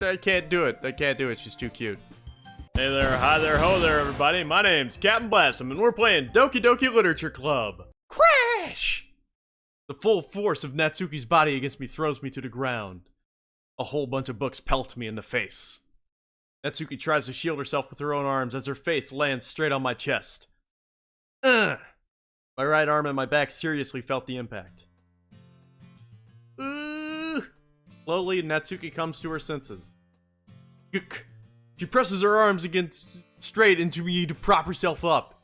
I can't do it. I can't do it. She's too cute. Hey there, hi there, ho there, everybody. My name's Captain Blossom, and we're playing Doki Doki Literature Club. Crash! The full force of Natsuki's body against me throws me to the ground. A whole bunch of books pelt me in the face. Natsuki tries to shield herself with her own arms as her face lands straight on my chest. Ugh! My right arm and my back seriously felt the impact. Slowly, Natsuki comes to her senses. She presses her arms against straight into me to prop herself up.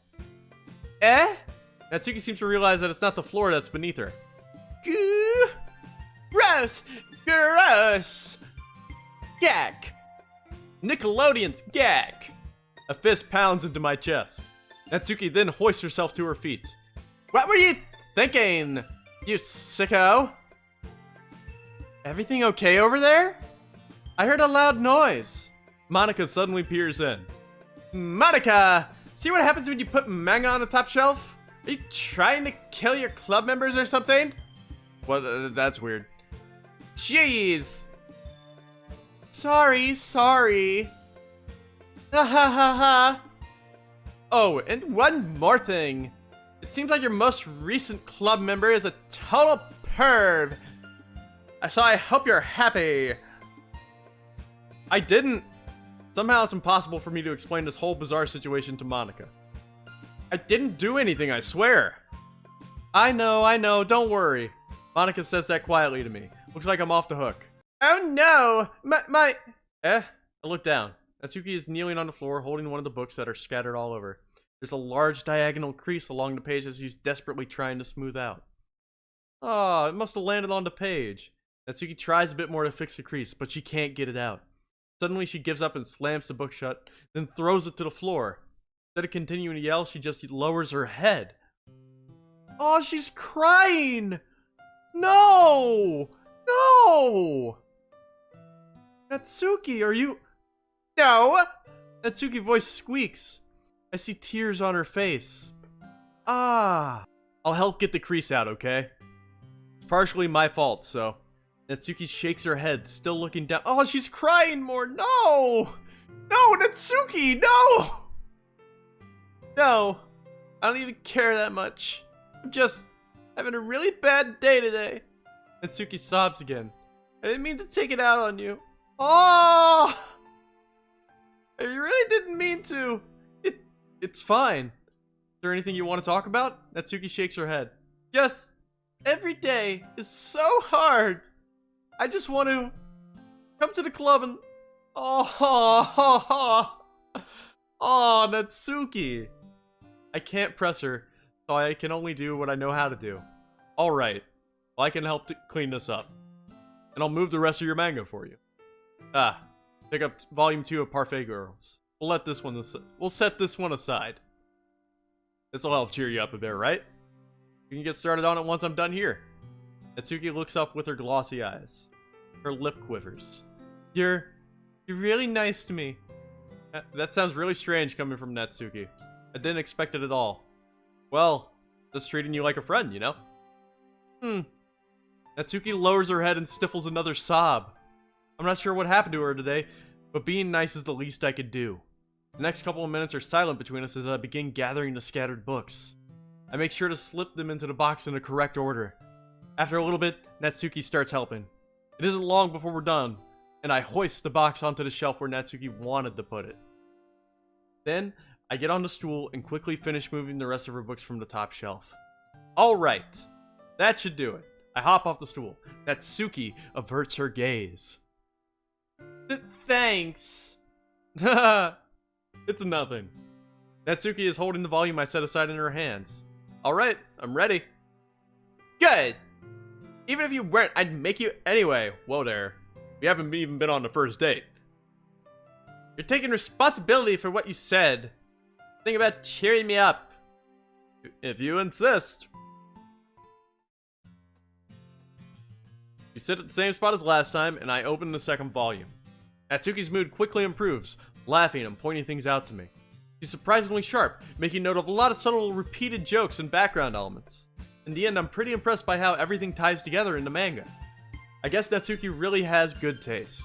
Eh? Natsuki seems to realize that it's not the floor that's beneath her. Gross! Gross! Gag! Nickelodeon's gag! A fist pounds into my chest. Natsuki then hoists herself to her feet. What were you thinking, you sicko? Everything okay over there? I heard a loud noise. Monica suddenly peers in. Monica! See what happens when you put manga on the top shelf? Are you trying to kill your club members or something? Well, that's weird. Jeez! Sorry. Ha ha ha ha. Oh, and one more thing. It seems like your most recent club member is a total perv. So I hope you're happy. I didn't. Somehow it's impossible for me to explain this whole bizarre situation to Monica. I didn't do anything, I swear. I know, don't worry. Monica says that quietly to me. Looks like I'm off the hook. Oh no, my... I look down. Natsuki is kneeling on the floor, holding one of the books that are scattered all over. There's a large diagonal crease along the page as she's desperately trying to smooth out. Oh, it must have landed on the page. Natsuki tries a bit more to fix the crease, but she can't get it out. Suddenly she gives up and slams the book shut, then throws it to the floor. Instead of continuing to yell, she just lowers her head. Oh, she's crying! No! Natsuki, are you... No! Natsuki's voice squeaks. I see tears on her face. I'll help get the crease out, okay? It's partially my fault, so... Natsuki shakes her head, still looking down. Oh, she's crying more. No! No, Natsuki, no! No, I don't even care that much. I'm just having a really bad day today. Natsuki sobs again. I didn't mean to take it out on you. Oh! I really didn't mean to. It's fine. Is there anything you want to talk about? Natsuki shakes her head. Just, every day is so hard. I just want to come to the club and... Oh, Natsuki. I can't press her, so I can only do what I know how to do. Alright, well I can help to clean this up. And I'll move the rest of your manga for you. Pick up volume 2 of Parfait Girls. We'll set this one aside. This'll help cheer you up a bit, right? You can get started on it once I'm done here. Natsuki looks up with her glossy eyes. Her lip quivers. You're really nice to me. That sounds really strange coming from Natsuki. I didn't expect it at all. Well, just treating you like a friend, you know? Natsuki lowers her head and stifles another sob. I'm not sure what happened to her today, but being nice is the least I could do. The next couple of minutes are silent between us as I begin gathering the scattered books. I make sure to slip them into the box in the correct order. After a little bit, Natsuki starts helping. It isn't long before we're done, and I hoist the box onto the shelf where Natsuki wanted to put it. Then, I get on the stool and quickly finish moving the rest of her books from the top shelf. Alright, that should do it. I hop off the stool. Natsuki averts her gaze. Thanks. It's nothing. Natsuki is holding the volume I set aside in her hands. Alright, I'm ready. Good. Even if you weren't, I'd make you anyway. Whoa there. We haven't even been on the first date. You're taking responsibility for what you said. Think about cheering me up. If you insist. We sit at the same spot as last time, and I open the second volume. Natsuki's mood quickly improves, laughing and pointing things out to me. She's surprisingly sharp, making note of a lot of subtle repeated jokes and background elements. In the end, I'm pretty impressed by how everything ties together in the manga. I guess Natsuki really has good taste.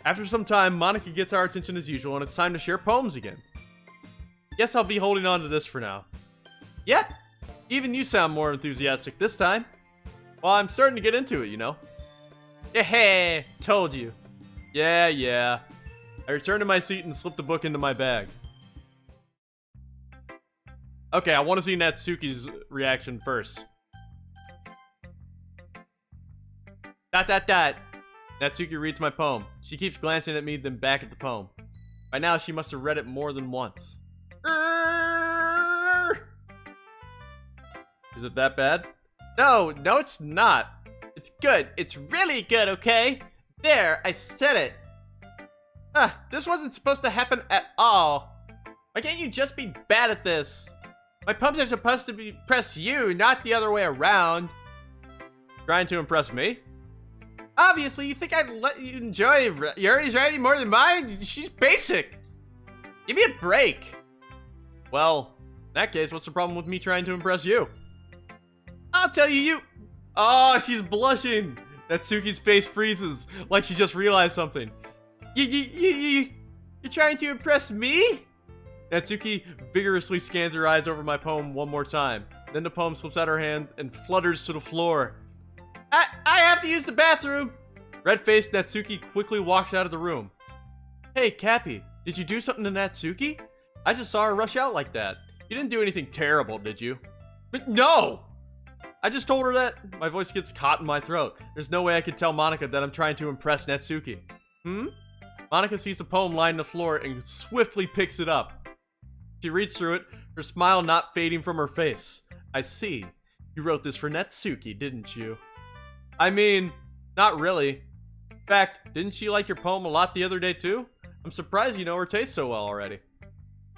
After some time, Monica gets our attention as usual, and it's time to share poems again. Guess I'll be holding on to this for now. Yeah, even you sound more enthusiastic this time. Well, I'm starting to get into it, you know. Yeah, told you. Yeah. I returned to my seat and slipped the book into my bag. Okay, I want to see Natsuki's reaction first. ... Natsuki reads my poem. She keeps glancing at me, then back at the poem. By now, she must have read it more than once. Is it that bad? No, it's not. It's good. It's really good, okay? There, I said it. This wasn't supposed to happen at all. Why can't you just be bad at this? My poems are supposed to impress you, not the other way around. Trying to impress me? Obviously, you think I'd let you enjoy Yuri's writing more than mine? She's basic. Give me a break. Well, in that case, what's the problem with me trying to impress you? I'll tell you. Oh, she's blushing. Natsuki's face freezes, like she just realized something. You're trying to impress me? Natsuki vigorously scans her eyes over my poem one more time. Then the poem slips out her hand and flutters to the floor. I have to use the bathroom. Red-faced Natsuki quickly walks out of the room. Hey, Cappy, did you do something to Natsuki? I just saw her rush out like that. You didn't do anything terrible, did you? But no! I just told her that. My voice gets caught in my throat. There's no way I could tell Monica that I'm trying to impress Natsuki. Monica sees the poem lying on the floor and swiftly picks it up. She reads through it, her smile not fading from her face. I see. You wrote this for Natsuki, didn't you? I mean, not really. In fact, didn't she like your poem a lot the other day too? I'm surprised you know her taste so well already.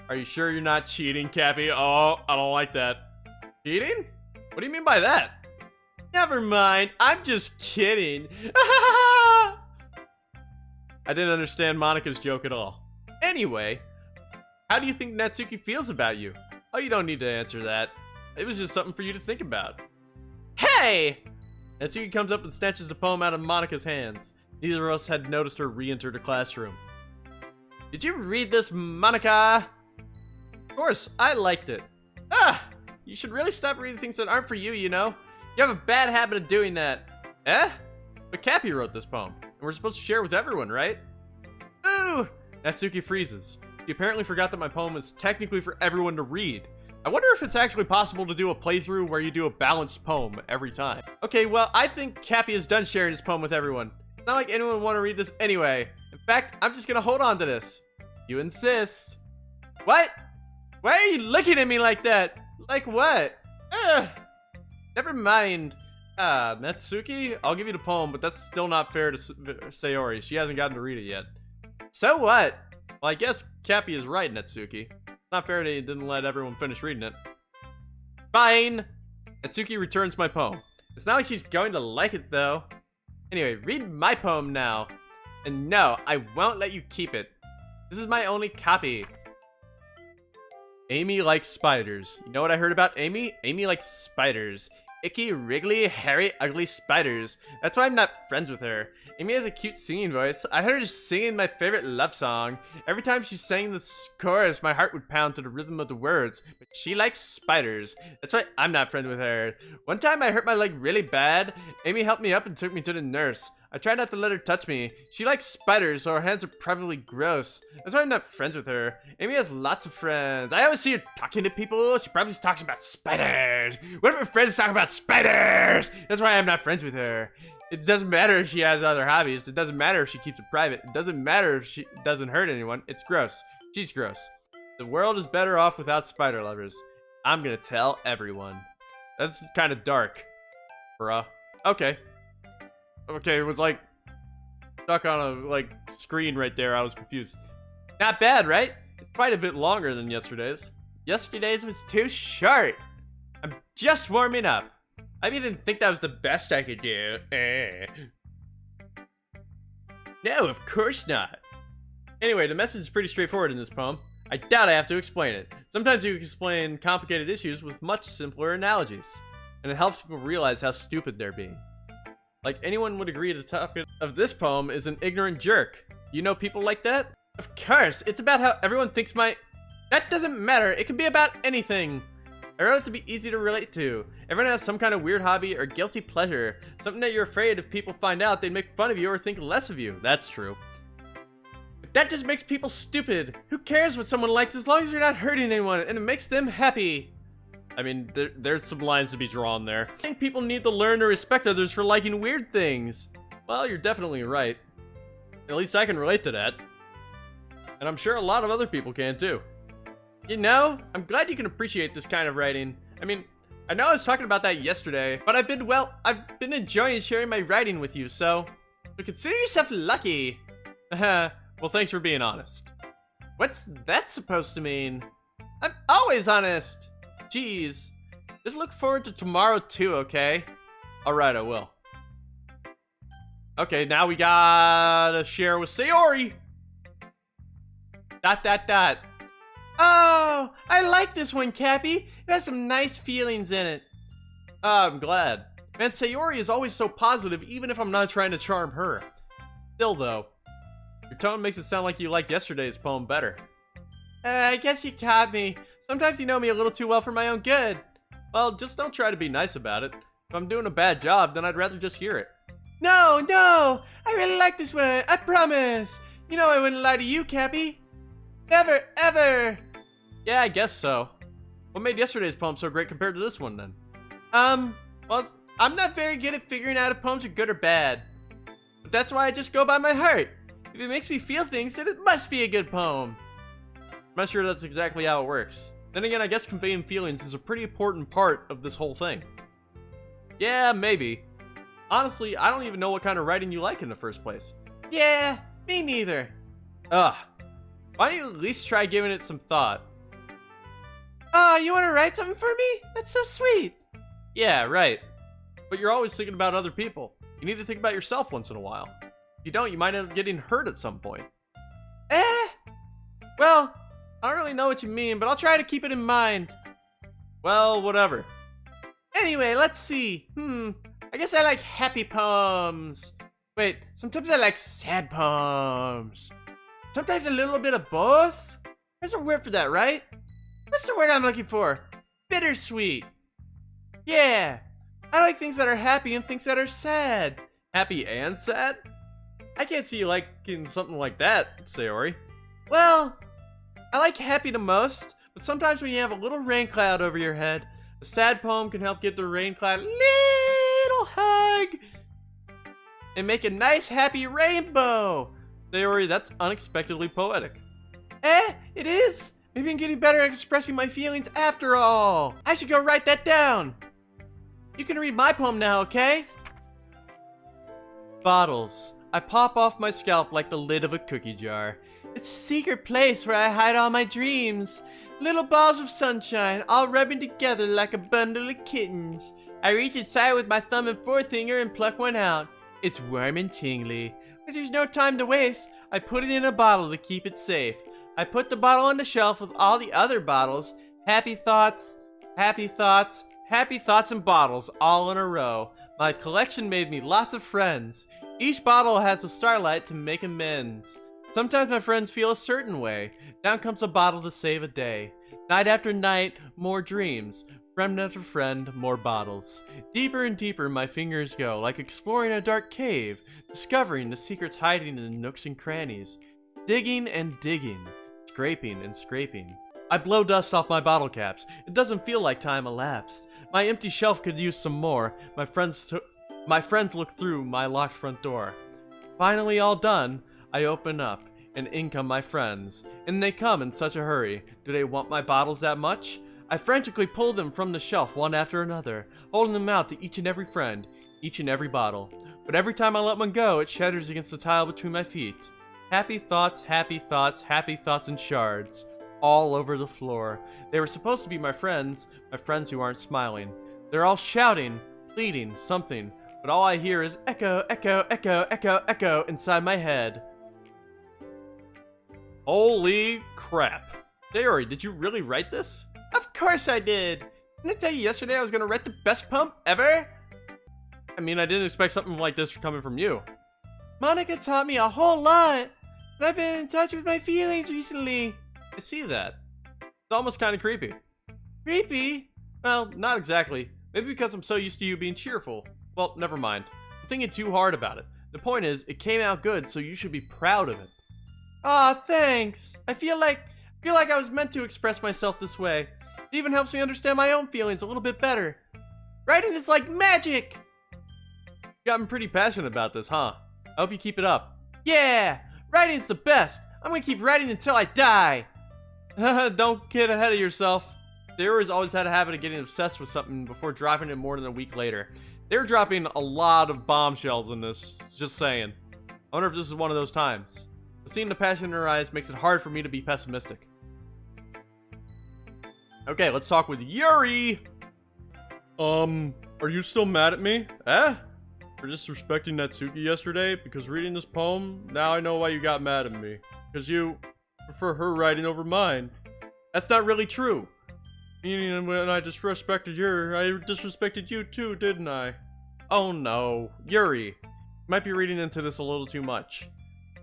Are you sure you're not cheating, Cappy? Oh, I don't like that. Cheating? What do you mean by that? Never mind, I'm just kidding. I didn't understand Monica's joke at all. Anyway, how do you think Natsuki feels about you? Oh, you don't need to answer that. It was just something for you to think about. Hey! Natsuki comes up and snatches the poem out of Monica's hands. Neither of us had noticed her re-enter the classroom. Did you read this, Monica? Of course, I liked it. You should really stop reading things that aren't for you, you know? You have a bad habit of doing that. But Cappy wrote this poem, and we're supposed to share it with everyone, right? Ooh! Natsuki freezes. She apparently forgot that my poem is technically for everyone to read. I wonder if it's actually possible to do a playthrough where you do a balanced poem every time. Okay, well, I think Cappy is done sharing his poem with everyone. It's not like anyone would want to read this anyway. In fact, I'm just gonna hold on to this. You insist. What? Why are you looking at me like that? Like what? Never mind. Natsuki, I'll give you the poem, but that's still not fair to Sayori. She hasn't gotten to read it yet. So what? Well, I guess Cappy is right, Natsuki. It's not fair that you didn't let everyone finish reading it. Fine! Natsuki returns my poem. It's not like she's going to like it, though. Anyway, read my poem now. And no, I won't let you keep it. This is my only copy. Amy likes spiders. You know what I heard about Amy? Amy likes spiders. Icky, wriggly, hairy, ugly spiders. That's why I'm not friends with her. Amy has a cute singing voice. I heard her singing my favorite love song. Every time she sang this chorus, my heart would pound to the rhythm of the words. But she likes spiders. That's why I'm not friends with her. One time I hurt my leg really bad. Amy helped me up and took me to the nurse. I tried not to let her touch me. She likes spiders, so her hands are probably gross. That's why I'm not friends with her. Amy has lots of friends. I always see her talking to people. She probably talks about spiders. What if her friends talk about spiders? That's why I'm not friends with her. It doesn't matter if she has other hobbies. It doesn't matter if she keeps it private. It doesn't matter if she doesn't hurt anyone. It's gross. She's gross. The world is better off without spider lovers. I'm gonna tell everyone. That's kind of dark, bruh. Okay. Okay, it was like stuck on a screen right there. I was confused. Not bad, right? It's quite a bit longer than yesterday's. Yesterday's was too short. I'm just warming up. I didn't think that was the best I could do. No, of course not. Anyway, the message is pretty straightforward in this poem. I doubt I have to explain it. Sometimes you explain complicated issues with much simpler analogies, and it helps people realize how stupid they're being. Like anyone would agree, the topic of this poem is an ignorant jerk. You know people like that? Of course, it's about how everyone thinks That doesn't matter, it can be about anything. I wrote it to be easy to relate to. Everyone has some kind of weird hobby or guilty pleasure. Something that you're afraid if people find out, they'd make fun of you or think less of you. That's true. But that just makes people stupid. Who cares what someone likes as long as you're not hurting anyone and it makes them happy? I mean, there's some lines to be drawn there. I think people need to learn to respect others for liking weird things. Well, you're definitely right. At least I can relate to that. And I'm sure a lot of other people can too. You know, I'm glad you can appreciate this kind of writing. I mean, I know I was talking about that yesterday, but I've been enjoying sharing my writing with you, so consider yourself lucky. Well, thanks for being honest. What's that supposed to mean? I'm always honest. Jeez. Just look forward to tomorrow too, okay? Alright, I will. Okay, now we gotta share with Sayori. ... Oh, I like this one, Cappy. It has some nice feelings in it. I'm glad. Man, Sayori is always so positive, even if I'm not trying to charm her. Still, though, your tone makes it sound like you liked yesterday's poem better. I guess you caught me. Sometimes you know me a little too well for my own good. Well, just don't try to be nice about it. If I'm doing a bad job, then I'd rather just hear it. No, I really like this one. I promise. You know I wouldn't lie to you, Cappy. Never, ever. Yeah, I guess so. What made yesterday's poem so great compared to this one, then? Well, I'm not very good at figuring out if poems are good or bad. But that's why I just go by my heart. If it makes me feel things, then it must be a good poem. I'm not sure that's exactly how it works. Then again, I guess conveying feelings is a pretty important part of this whole thing. Yeah, maybe. Honestly, I don't even know what kind of writing you like in the first place. Yeah, me neither. Ugh. Why don't you at least try giving it some thought? Oh, you want to write something for me? That's so sweet. Yeah, right. But you're always thinking about other people. You need to think about yourself once in a while. If you don't, you might end up getting hurt at some point. Well, I don't really know what you mean, but I'll try to keep it in mind. Well, whatever. Anyway, let's see. I guess I like happy poems. Wait, sometimes I like sad poems. Sometimes a little bit of both. There's a word for that, right? What's the word I'm looking for? Bittersweet. Yeah, I like things that are happy and things that are sad. Happy and sad? I can't see you liking something like that, Sayori. Well, I like happy the most, but sometimes when you have a little rain cloud over your head, a sad poem can help give the rain cloud a little hug and make a nice happy rainbow. Sayori, that's unexpectedly poetic. It is? Maybe I'm getting better at expressing my feelings after all. I should go write that down. You can read my poem now, okay? Bottles. I pop off my scalp like the lid of a cookie jar. It's a secret place where I hide all my dreams. Little balls of sunshine, all rubbing together like a bundle of kittens. I reach inside with my thumb and forefinger and pluck one out. It's warm and tingly. But there's no time to waste. I put it in a bottle to keep it safe. I put the bottle on the shelf with all the other bottles. Happy thoughts, happy thoughts, happy thoughts and bottles all in a row. My collection made me lots of friends. Each bottle has a starlight to make amends. Sometimes my friends feel a certain way. Down comes a bottle to save a day. Night after night, more dreams. Friend after friend, more bottles. Deeper and deeper my fingers go, like exploring a dark cave, discovering the secrets hiding in the nooks and crannies. Digging and digging, scraping and scraping. I blow dust off my bottle caps. It doesn't feel like time elapsed. My empty shelf could use some more. My friends look through my locked front door. Finally all done, I open up, and in come my friends. And they come in such a hurry. Do they want my bottles that much? I frantically pull them from the shelf one after another, holding them out to each and every friend, each and every bottle. But every time I let one go, it shatters against the tile between my feet. Happy thoughts, happy thoughts, happy thoughts in shards, all over the floor. They were supposed to be my friends who aren't smiling. They're all shouting, pleading, something, but all I hear is echo, echo, echo, echo, echo inside my head. Holy crap. Sayori, did you really write this? Of course I did! Didn't I tell you yesterday I was gonna write the best poem ever? I mean, I didn't expect something like this coming from you. Monica taught me a whole lot. And I've been in touch with my feelings recently. I see that. It's almost kind of creepy. Creepy? Well, not exactly. Maybe because I'm so used to you being cheerful. Well, never mind. I'm thinking too hard about it. The point is, it came out good, so you should be proud of it. Aw, thanks. I feel like I was meant to express myself this way. It even helps me understand my own feelings a little bit better. Writing is like magic! You've gotten pretty passionate about this, huh? I hope you keep it up. Yeah! Writing's the best! I'm gonna keep writing until I die! Don't get ahead of yourself. Theory's always had a habit of getting obsessed with something before dropping it more than a week later. They're dropping a lot of bombshells in this, just saying. I wonder if this is one of those times. But seeing the passion in her eyes makes it hard for me to be pessimistic. Okay, let's talk with Yuri! Are you still mad at me? Eh? For disrespecting Natsuki yesterday? Because reading this poem, now I know why you got mad at me. Because you prefer her writing over mine. That's not really true. Meaning when I disrespected her, I disrespected you too, didn't I? Oh no. Yuri, you might be reading into this a little too much.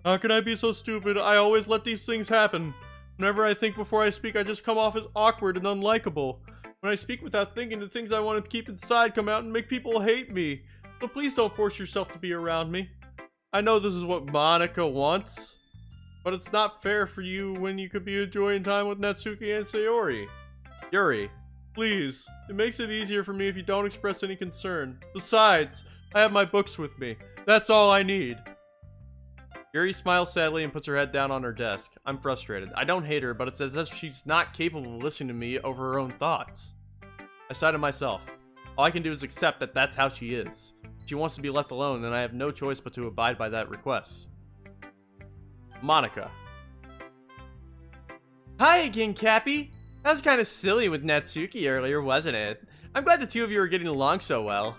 How can I be so stupid? I always let these things happen. Whenever I think before I speak, I just come off as awkward and unlikable. When I speak without thinking, the things I want to keep inside come out and make people hate me. So please don't force yourself to be around me. I know this is what Monica wants, but it's not fair for you when you could be enjoying time with Natsuki and Sayori. Yuri, please, it makes it easier for me if you don't express any concern. Besides, I have my books with me. That's all I need. Yuri smiles sadly and puts her head down on her desk. I'm frustrated. I don't hate her, but it's as if she's not capable of listening to me over her own thoughts. I sigh to myself. All I can do is accept that that's how she is. She wants to be left alone, and I have no choice but to abide by that request. Monica. Hi again, Cappy. That was kind of silly with Natsuki earlier, wasn't it? I'm glad the two of you are getting along so well.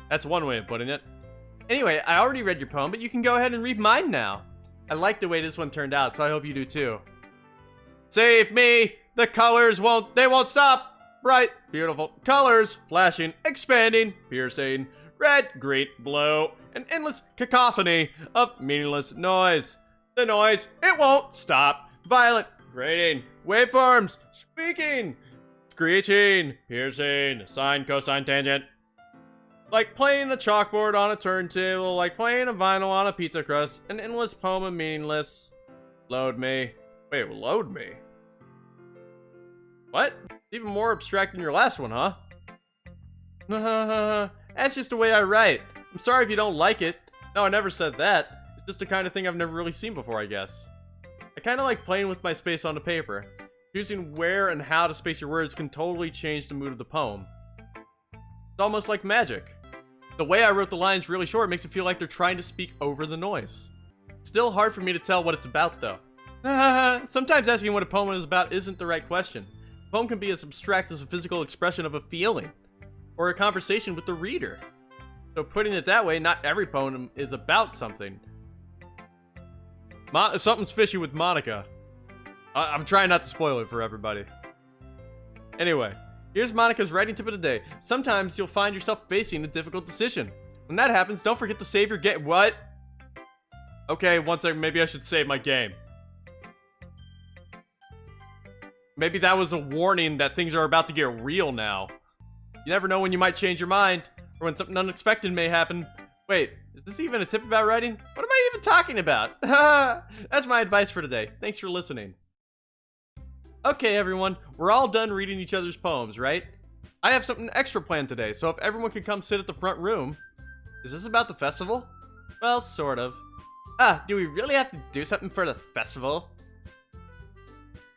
That's one way of putting it. Anyway, I already read your poem, but you can go ahead and read mine now. I like the way this one turned out, so I hope you do too. Save me! The colors won't stop! Bright, beautiful colors, flashing, expanding, piercing, red, green, blue, an endless cacophony of meaningless noise. The noise, it won't stop. Violent, grating, waveforms, squeaking, screeching, piercing, sine, cosine, tangent. Like playing a chalkboard on a turntable, like playing a vinyl on a pizza crust, an endless poem of meaningless. Load me. Wait, load me? What? Even more abstract than your last one, huh? That's just the way I write. I'm sorry if you don't like it. No, I never said that. It's just the kind of thing I've never really seen before, I guess. I kind of like playing with my space on the paper. Choosing where and how to space your words can totally change the mood of the poem. It's almost like magic. The way I wrote the lines really short makes it feel like they're trying to speak over the noise. Still hard for me to tell what it's about, though. Sometimes asking what a poem is about isn't the right question. A poem can be as abstract as a physical expression of a feeling, or a conversation with the reader. So putting it that way, not every poem is about something. Something's fishy with Monica. I'm trying not to spoil it for everybody. Anyway, here's Monica's writing tip of the day. Sometimes you'll find yourself facing a difficult decision. When that happens, don't forget to save your game. What? Okay, one second. Maybe I should save my game. Maybe that was a warning that things are about to get real now. You never know when you might change your mind, or when something unexpected may happen. Wait, is this even a tip about writing? What am I even talking about? That's my advice for today. Thanks for listening. Okay, everyone, we're all done reading each other's poems, right? I have something extra planned today, so if everyone could come sit at the front room. Is this about the festival? Well, sort of. Do we really have to do something for the festival?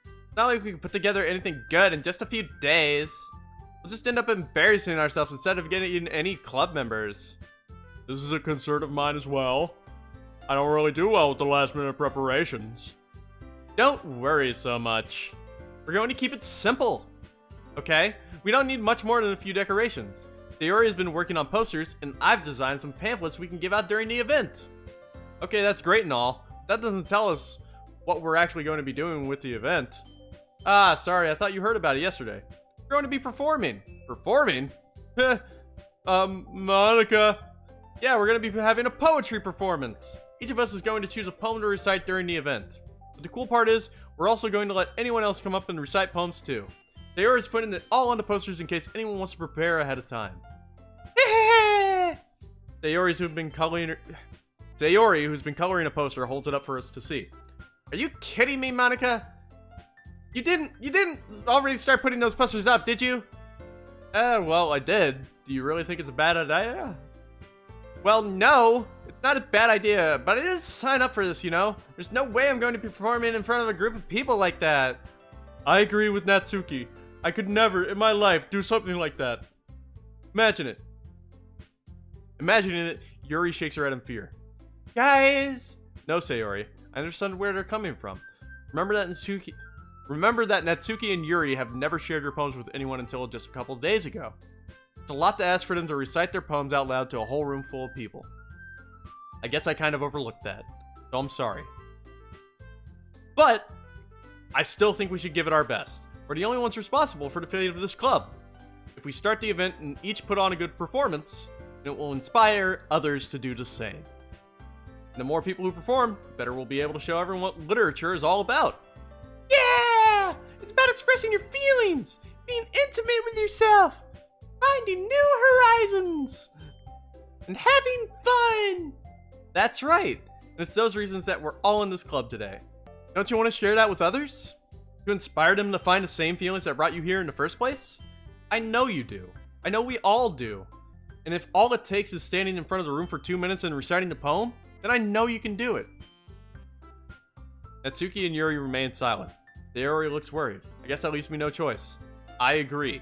It's not like we can put together anything good in just a few days. We'll just end up embarrassing ourselves instead of getting any club members. This is a concern of mine as well. I don't really do well with the last minute preparations. Don't worry so much. We're going to keep it simple. Okay? We don't need much more than a few decorations. Yuri has been working on posters, and I've designed some pamphlets we can give out during the event. Okay, that's great and all. That doesn't tell us what we're actually going to be doing with the event. Sorry, I thought you heard about it yesterday. We're going to be performing. Performing? Monica. Yeah, we're going to be having a poetry performance. Each of us is going to choose a poem to recite during the event. But the cool part is, we're also going to let anyone else come up and recite poems too. Sayori's putting it all on the posters in case anyone wants to prepare ahead of time. Sayori, who's been coloring a poster, holds it up for us to see. Are you kidding me, Monica? You didn't already start putting those posters up, did you? Well, I did. Do you really think it's a bad idea? Well, no, it's not a bad idea, but it is sign up for this, you know? There's no way I'm going to be performing in front of a group of people like that. I agree with Natsuki. I could never, in my life, do something like that. Imagine it. Imagining it, Yuri shakes her head in fear. Guys! No, Sayori. I understand where they're coming from. Remember that Natsuki and Yuri have never shared their poems with anyone until just a couple days ago. It's a lot to ask for them to recite their poems out loud to a whole room full of people. I guess I kind of overlooked that, so I'm sorry. But I still think we should give it our best. We're the only ones responsible for the fate of this club. If we start the event and each put on a good performance, it will inspire others to do the same. And the more people who perform, the better we'll be able to show everyone what literature is all about. Yeah! It's about expressing your feelings, being intimate with yourself, finding new horizons, and having fun. That's right. And it's those reasons that we're all in this club today. Don't you want to share that with others? To inspire them to find the same feelings that brought you here in the first place? I know you do. I know we all do. And if all it takes is standing in front of the room for 2 minutes and reciting the poem, then I know you can do it. Natsuki and Yuri remain silent. Sayori looks worried. I guess that leaves me no choice. I agree.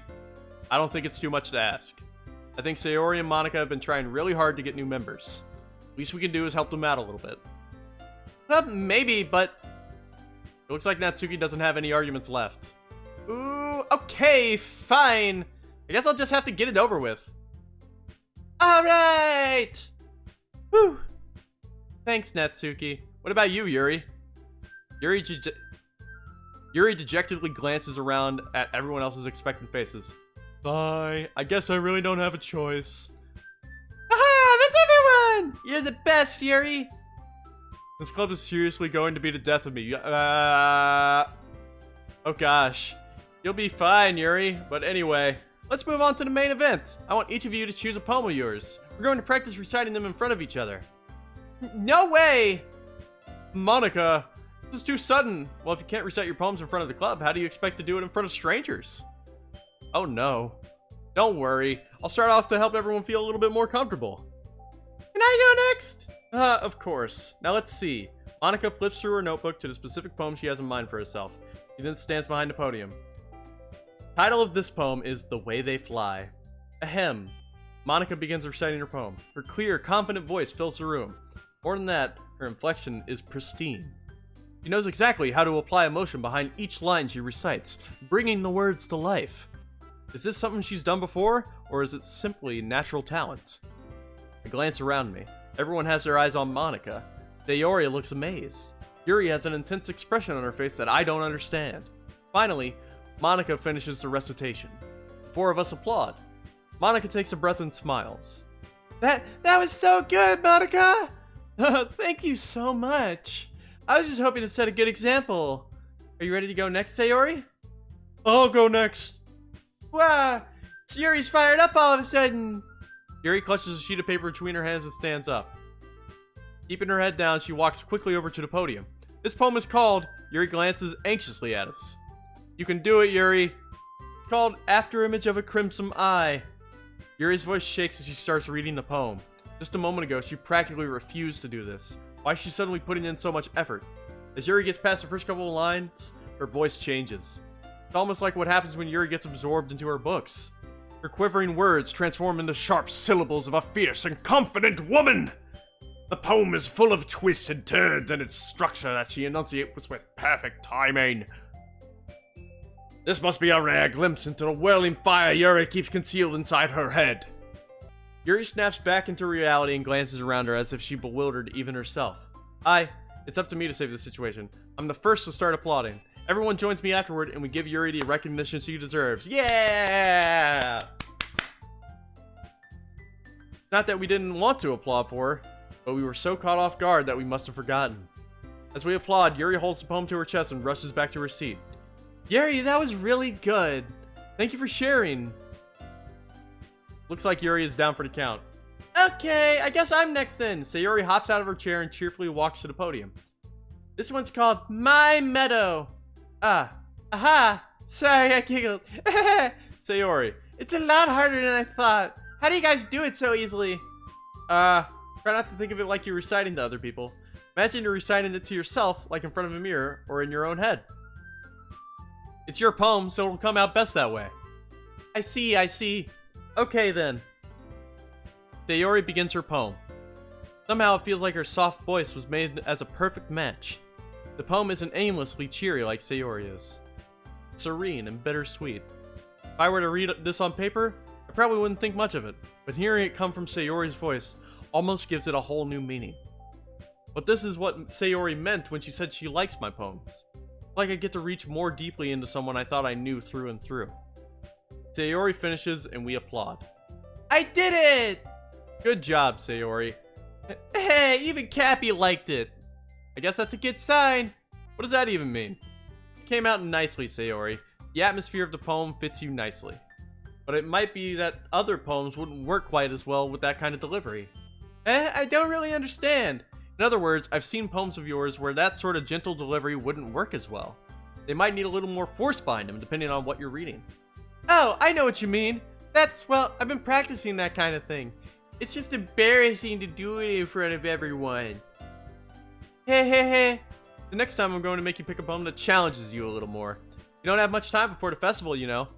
I don't think it's too much to ask. I think Sayori and Monica have been trying really hard to get new members. Least we can do is help them out a little bit. Maybe, but it looks like Natsuki doesn't have any arguments left. Ooh, okay, fine. I guess I'll just have to get it over with. Alright! Whew. Thanks, Natsuki. What about you, Yuri? Yuri dejectedly glances around at everyone else's expectant faces. Bye. I guess I really don't have a choice. Aha! That's everyone! You're the best, Yuri! This club is seriously going to be the death of me. Oh gosh. You'll be fine, Yuri. But anyway, let's move on to the main event. I want each of you to choose a poem of yours. We're going to practice reciting them in front of each other. No way! Monica, this is too sudden. Well, if you can't recite your poems in front of the club, how do you expect to do it in front of strangers? Oh no. Don't worry. I'll start off to help everyone feel a little bit more comfortable. Can I go next? Of course. Now let's see. Monica flips through her notebook to the specific poem she has in mind for herself. She then stands behind the podium. Title of this poem is The Way They Fly. Ahem. Monica begins reciting her poem. Her clear, confident voice fills the room. More than that, her inflection is pristine. She knows exactly how to apply emotion behind each line she recites, bringing the words to life. Is this something she's done before, or is it simply natural talent? I glance around me. Everyone has their eyes on Monica. Sayori looks amazed. Yuri has an intense expression on her face that I don't understand. Finally, Monica finishes the recitation. The four of us applaud. Monica takes a breath and smiles. That was so good, Monica! Thank you so much. I was just hoping to set a good example. Are you ready to go next, Sayori? I'll go next. Wow, Yuri's fired up all of a sudden. Yuri clutches a sheet of paper between her hands and stands up. Keeping her head down, she walks quickly over to the podium. This poem is called, Yuri glances anxiously at us. You can do it, Yuri. It's called After Image of a Crimson Eye. Yuri's voice shakes as she starts reading the poem. Just a moment ago, she practically refused to do this. Why is she suddenly putting in so much effort? As Yuri gets past the first couple of lines, her voice changes. It's almost like what happens when Yuri gets absorbed into her books. Her quivering words transform into sharp syllables of a fierce and confident woman. The poem is full of twists and turns in its structure that she enunciates with perfect timing. This must be a rare glimpse into the whirling fire Yuri keeps concealed inside her head. Yuri snaps back into reality and glances around her as if she bewildered even herself. It's up to me to save the situation. I'm the first to start applauding. Everyone joins me afterward and we give Yuri the recognition she deserves. Yeah! Not that we didn't want to applaud for her. but we were so caught off guard that we must have forgotten. As we applaud, Yuri holds the poem to her chest and rushes back to her seat. Yuri, that was really good. Thank you for sharing. Looks like Yuri is down for the count. Okay, I guess I'm next then. Sayori hops out of her chair and cheerfully walks to the podium. This one's called My Meadow. Aha. Sorry, I giggled. Sayori, it's a lot harder than I thought. How do you guys do it so easily? Try not to think of it like you're reciting to other people. Imagine you're reciting it to yourself, like in front of a mirror or in your own head. It's your poem, so it'll come out best that way. I see. Okay then. Sayori begins her poem. Somehow it feels like her soft voice was made as a perfect match. The poem isn't aimlessly cheery like Sayori is. It's serene and bittersweet. If I were to read this on paper, I probably wouldn't think much of it, but hearing it come from Sayori's voice almost gives it a whole new meaning. But this is what Sayori meant when she said she likes my poems. It's like I get to reach more deeply into someone I thought I knew through and through. Sayori finishes and we applaud. I did it! Good job, Sayori. Hey, even Cappy liked it. I guess that's a good sign. What does that even mean? It came out nicely, Sayori. The atmosphere of the poem fits you nicely. But it might be that other poems wouldn't work quite as well with that kind of delivery. I don't really understand. In other words, I've seen poems of yours where that sort of gentle delivery wouldn't work as well. They might need a little more force behind them, depending on what you're reading. Oh, I know what you mean. Well, I've been practicing that kind of thing. It's just embarrassing to do it in front of everyone. Hey. The next time I'm going to make you pick a poem that challenges you a little more. You don't have much time before the festival, you know.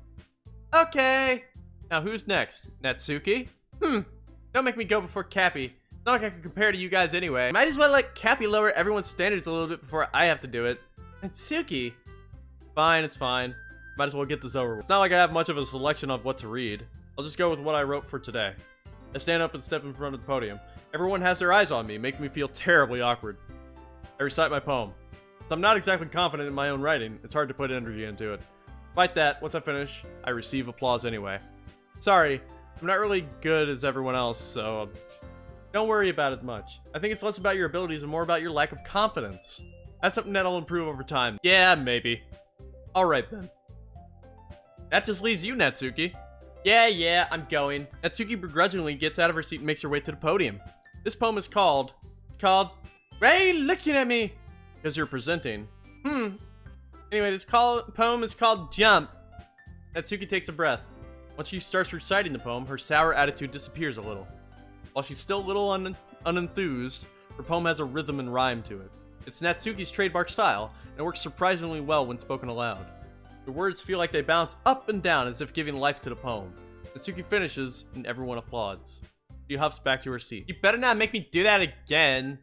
Okay. Now who's next? Natsuki? Don't make me go before Cappy. It's not like I can compare to you guys anyway. Might as well let Cappy lower everyone's standards a little bit before I have to do it. Natsuki? Fine, it's fine. Might as well get this over with. It's not like I have much of a selection of what to read. I'll just go with what I wrote for today. I stand up and step in front of the podium. Everyone has their eyes on me, making me feel terribly awkward. I recite my poem. Since I'm not exactly confident in my own writing, it's hard to put energy into it. Despite that, once I finish, I receive applause anyway. Sorry, I'm not really good as everyone else, so don't worry about it much. I think it's less about your abilities and more about your lack of confidence. That's something that'll improve over time. Yeah, maybe. Alright then. That just leaves you, Natsuki. Yeah, I'm going. Natsuki begrudgingly gets out of her seat and makes her way to the podium. This poem is called... Why are you looking at me? Because you're presenting. Anyway, this poem is called Jump. Natsuki takes a breath. Once she starts reciting the poem, her sour attitude disappears a little. While she's still a little unenthused, her poem has a rhythm and rhyme to it. It's Natsuki's trademark style, and it works surprisingly well when spoken aloud. The words feel like they bounce up and down as if giving life to the poem. Natsuki finishes, and everyone applauds. She huffs back to her seat. You better not make me do that again.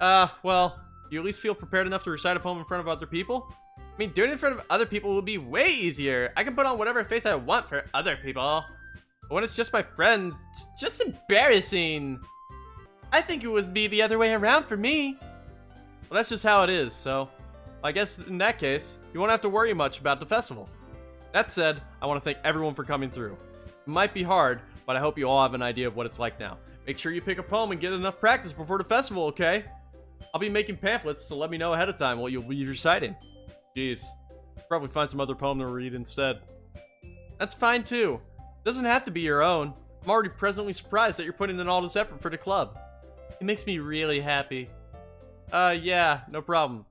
Well, do you at least feel prepared enough to recite a poem in front of other people? I mean, doing it in front of other people would be way easier. I can put on whatever face I want for other people. But when it's just my friends, it's just embarrassing. I think it would be the other way around for me. Well, that's just how it is, so... I guess in that case, you won't have to worry much about the festival. That said, I want to thank everyone for coming through. It might be hard, but I hope you all have an idea of what it's like now. Make sure you pick a poem and get enough practice before the festival, okay? I'll be making pamphlets, so let me know ahead of time what you'll be reciting. Jeez, probably find some other poem to read instead. That's fine too. It doesn't have to be your own. I'm already presently surprised that you're putting in all this effort for the club. It makes me really happy. Yeah, no problem.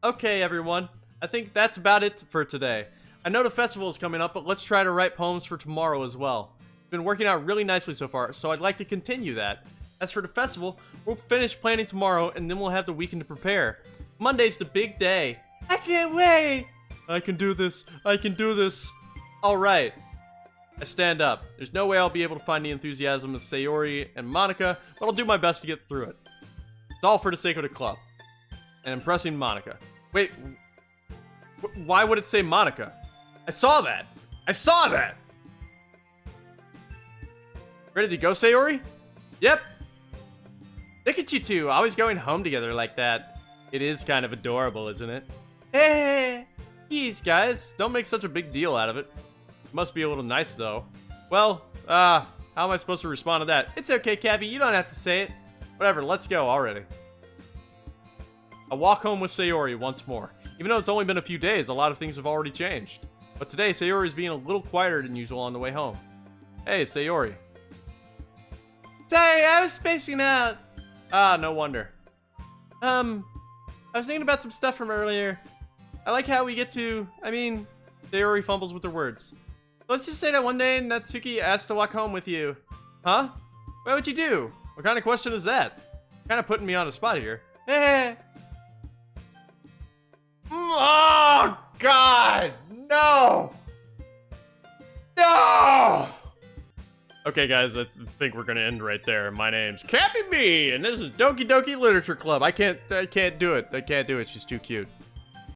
Okay, everyone. I think that's about it for today. I know the festival is coming up, but let's try to write poems for tomorrow as well. It's been working out really nicely so far, so I'd like to continue that. As for the festival, we'll finish planning tomorrow, and then we'll have the weekend to prepare. Monday's the big day. I can't wait! I can do this. Alright. I stand up. There's no way I'll be able to find the enthusiasm of Sayori and Monica, but I'll do my best to get through it. It's all for the sake of the club. And impressing Monica. Wait, why would it say Monica? I saw that! Ready to go, Sayori? Yep. Look at you two, always going home together like that. It is kind of adorable, isn't it? Hey, geez, guys, don't make such a big deal out of it. Must be a little nice, though. Well, how am I supposed to respond to that? It's okay, Cappy, you don't have to say it. Whatever, let's go already. I walk home with Sayori once more. Even though it's only been a few days, a lot of things have already changed. But today, Sayori is being a little quieter than usual on the way home. Hey, Sayori. Sorry, I was spacing out. Ah, no wonder. I was thinking about some stuff from earlier. I like how we get to, Sayori fumbles with her words. Let's just say that one day Natsuki asked to walk home with you. Huh? What would you do? What kind of question is that? Kind of putting me on the spot here. Oh, God! No! No! Okay, guys, I think we're gonna end right there. My name's Cappy B, and this is Doki Doki Literature Club. I can't do it. She's too cute.